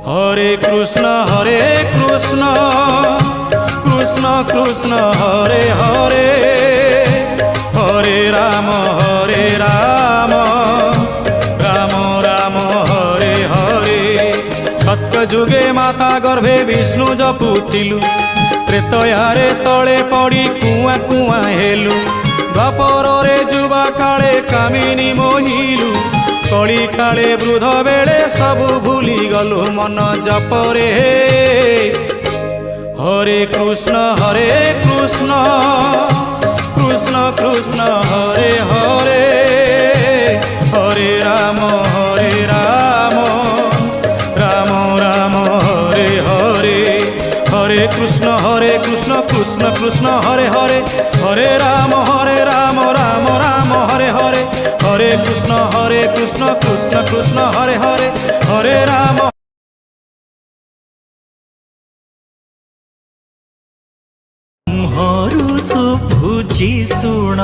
হরে কৃষ্ণ কৃষ্ণ কৃষ্ণ হরে হরে, হরে রাম রাম রাম হরে হরে। সত্য যুগে মাতা গর্ভে বিষ্ণু জপুଥିଲୁ, ତ୍ରେତୟାରେ ତଳେ ପଡ଼ି କୁଆଁ କୁଆଁ ହେଲୁ। ଦ୍ୱାପରରେ ଯୁବା କାଳେ କାମିନୀ ମୋହିଲୁ, କଳି କାଳେ ବୃଦ୍ଧ ବେଳେ ସବୁ ଭୁଲି ଗଲୁ ମନ ଜପରେ। হরে কৃষ্ণ কৃষ্ণ কৃষ্ণ হরে হরে, হরে রাম রাম রাম হরে হরে। হরে কৃষ্ণ কৃষ্ণ কৃষ্ণ হরে হরে, হরে রাম রাম রাম হরে হরে। হরে কৃষ্ণ কৃষ্ণ কৃষ্ণ হরে হরে, হরে রাম। ହରୁ ଶୁଭୁଛି ଶୁଣ